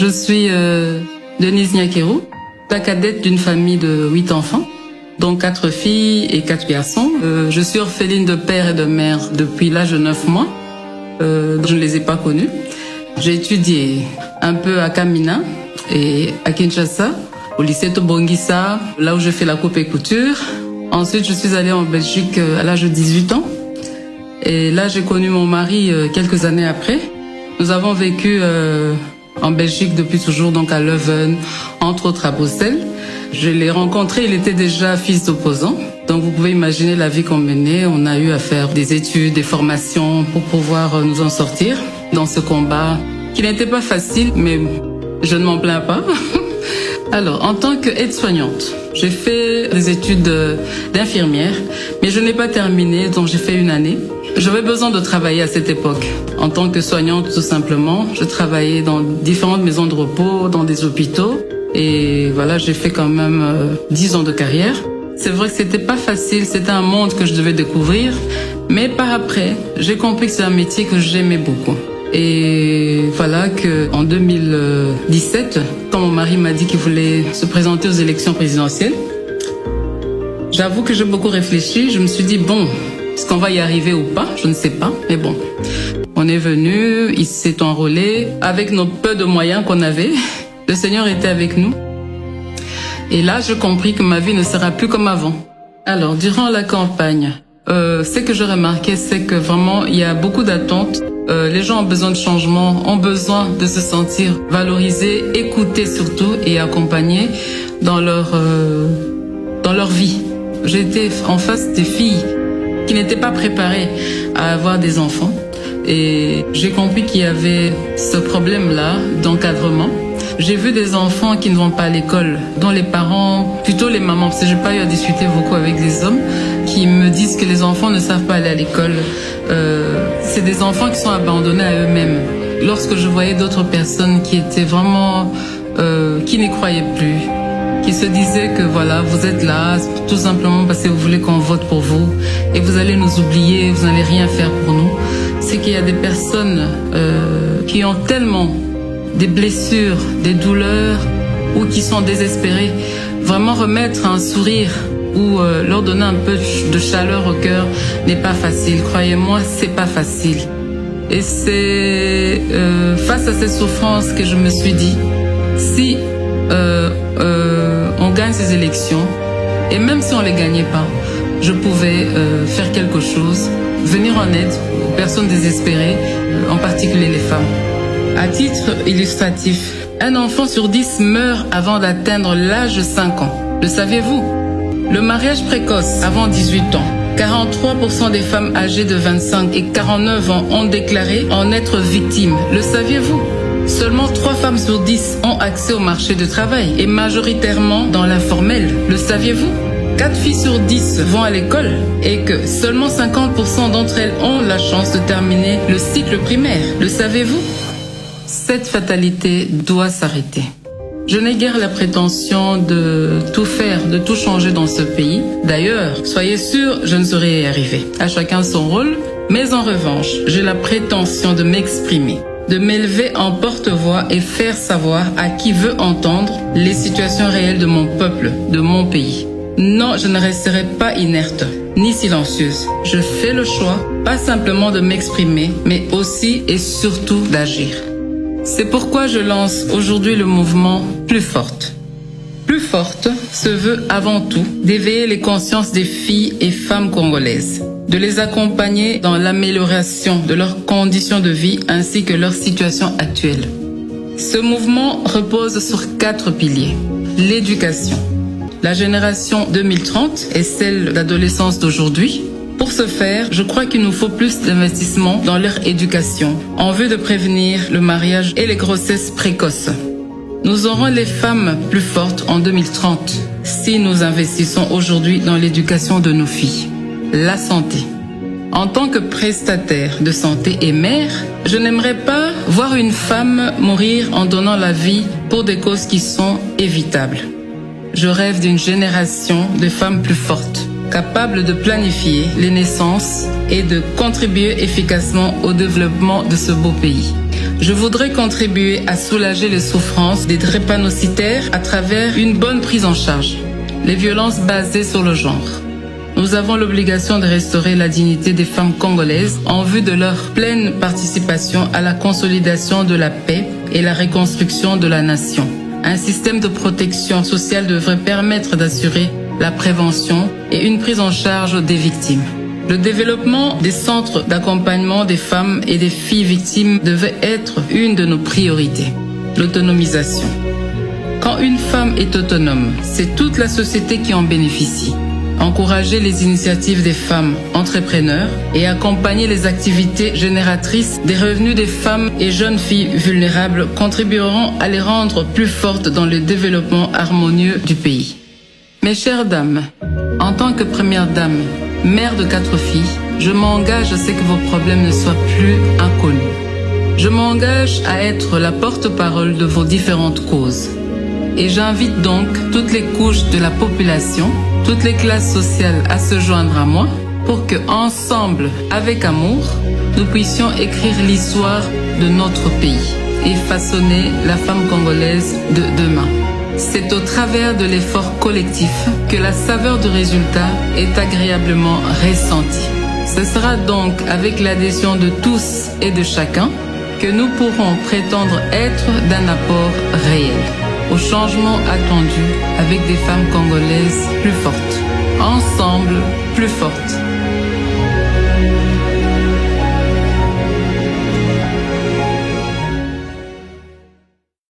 Je suis Denise Nyakeru, la cadette d'une famille de 8 enfants, dont 4 filles et 4 garçons. Je suis orpheline de père et de mère depuis l'âge de 9 mois. Je ne les ai pas connus. J'ai étudié un peu à Kamina et à Kinshasa, au lycée Tobongisa, là où je fais la coupe et couture. Ensuite, je suis allée en Belgique à l'âge de 18 ans. Et là, j'ai connu mon mari quelques années après. Nous avons vécu en Belgique depuis toujours, donc à Leuven, entre autres à Bruxelles. Je l'ai rencontré, il était déjà fils d'opposant. Donc vous pouvez imaginer la vie qu'on menait. On a eu à faire des études, des formations pour pouvoir nous en sortir dans ce combat qui n'était pas facile, mais je ne m'en plains pas. Alors, en tant qu'aide-soignante, j'ai fait des études d'infirmière, mais je n'ai pas terminé, donc j'ai fait une année. J'avais besoin de travailler à cette époque. En tant que soignante, tout simplement, je travaillais dans différentes maisons de repos, dans des hôpitaux. Et voilà, j'ai fait quand même 10 ans de carrière. C'est vrai que c'était pas facile, c'était un monde que je devais découvrir. Mais par après, j'ai compris que c'est un métier que j'aimais beaucoup. Et voilà que en 2017, quand mon mari m'a dit qu'il voulait se présenter aux élections présidentielles, j'avoue que j'ai beaucoup réfléchi. Je me suis dit, bon, est-ce qu'on va y arriver ou pas? Je ne sais pas, mais bon. On est venu, il s'est enrôlé avec nos peu de moyens qu'on avait. Le Seigneur était avec nous. Et là, j'ai compris que ma vie ne sera plus comme avant. Alors, durant la campagne, ce que j'ai remarqué, c'est que vraiment, il y a beaucoup d'attentes. Les gens ont besoin de changement, ont besoin de se sentir valorisés, écoutés surtout et accompagnés dans leur vie. J'étais en face des filles qui n'étaient pas préparées à avoir des enfants. Et j'ai compris qu'il y avait ce problème-là d'encadrement. J'ai vu des enfants qui ne vont pas à l'école, dont les parents, plutôt les mamans, parce que j'ai pas eu à discuter beaucoup avec les hommes, qui me disent que les enfants ne savent pas aller à l'école. C'est des enfants qui sont abandonnés à eux-mêmes. Lorsque je voyais d'autres personnes qui étaient vraiment, qui n'y croyaient plus, qui se disaient que voilà, vous êtes là tout simplement parce que vous voulez qu'on vote pour vous et vous allez nous oublier, vous n'allez rien faire pour nous. C'est qu'il y a des personnes qui ont tellement des blessures, des douleurs ou qui sont désespérées. Vraiment remettre un sourire ou leur donner un peu de chaleur au cœur n'est pas facile. Croyez-moi, c'est pas facile. Et c'est face à ces souffrances que je me suis dit, si on gagne ces élections, et même si on les gagnait pas, je pouvais faire quelque chose, venir en aide aux personnes désespérées, en particulier les femmes. À titre illustratif, un enfant sur 10 meurt avant d'atteindre l'âge de 5 ans. Le saviez-vous? Le mariage précoce avant 18 ans. 43% des femmes âgées de 25 et 49 ans ont déclaré en être victimes. Le saviez-vous? Seulement 3 femmes sur 10 ont accès au marché du travail et majoritairement dans l'informel. Le saviez-vous? 4 filles sur 10 vont à l'école et que seulement 50% d'entre elles ont la chance de terminer le cycle primaire. Le savez-vous? Cette fatalité doit s'arrêter. Je n'ai guère la prétention de tout faire, de tout changer dans ce pays. D'ailleurs, soyez sûrs, je ne saurais y arriver. À chacun son rôle, mais en revanche, j'ai la prétention de m'exprimer, de m'élever en porte-voix et faire savoir à qui veut entendre les situations réelles de mon peuple, de mon pays. Non, je ne resterai pas inerte, ni silencieuse. Je fais le choix, pas simplement de m'exprimer, mais aussi et surtout d'agir. C'est pourquoi je lance aujourd'hui le mouvement Plus Forte. Plus Forte se veut avant tout d'éveiller les consciences des filles et femmes congolaises, de les accompagner dans l'amélioration de leurs conditions de vie ainsi que leur situation actuelle. Ce mouvement repose sur 4 piliers. L'éducation. La génération 2030 est celle d'adolescence d'aujourd'hui. Pour ce faire, je crois qu'il nous faut plus d'investissement dans leur éducation en vue de prévenir le mariage et les grossesses précoces. Nous aurons les femmes plus fortes en 2030 si nous investissons aujourd'hui dans l'éducation de nos filles. La santé. En tant que prestataire de santé et mère, je n'aimerais pas voir une femme mourir en donnant la vie pour des causes qui sont évitables. Je rêve d'une génération de femmes plus fortes, capables de planifier les naissances et de contribuer efficacement au développement de ce beau pays. Je voudrais contribuer à soulager les souffrances des drépanocytaires à travers une bonne prise en charge. Les violences basées sur le genre. Nous avons l'obligation de restaurer la dignité des femmes congolaises en vue de leur pleine participation à la consolidation de la paix et la reconstruction de la nation. Un système de protection sociale devrait permettre d'assurer la prévention et une prise en charge des victimes. Le développement des centres d'accompagnement des femmes et des filles victimes devait être une de nos priorités. L'autonomisation. Quand une femme est autonome, c'est toute la société qui en bénéficie. Encourager les initiatives des femmes entrepreneurs et accompagner les activités génératrices des revenus des femmes et jeunes filles vulnérables contribueront à les rendre plus fortes dans le développement harmonieux du pays. Mes chères dames, en tant que première dame, mère de 4 filles, je m'engage à ce que vos problèmes ne soient plus inconnus. Je m'engage à être la porte-parole de vos différentes causes. Et j'invite donc toutes les couches de la population, toutes les classes sociales à se joindre à moi pour que, ensemble, avec amour, nous puissions écrire l'histoire de notre pays et façonner la femme congolaise de demain. C'est au travers de l'effort collectif que la saveur du résultat est agréablement ressentie. Ce sera donc avec l'adhésion de tous et de chacun que nous pourrons prétendre être d'un apport réel au changement attendu avec des femmes congolaises plus fortes. Ensemble, plus fortes.